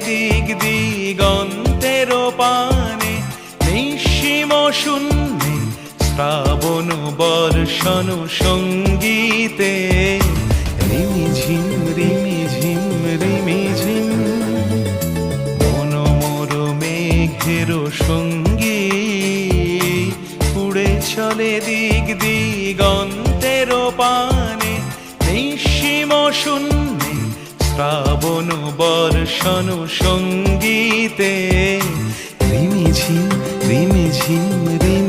দিক দিগন্তের পানে, নিঃসীম শূন্যে শ্রাবণ বর্ষণ সঙ্গীতে। রিমিঝিম রিমিঝিম রিমিঝিম মন মোর মেঘের সঙ্গী, উড়ে চলে দিক দিগন্তের পানে, নিঃসীম শূন্যে শ্রাবণ বর্ষণ সঙ্গীতে। রিমিঝিম রিমিঝিম রিমি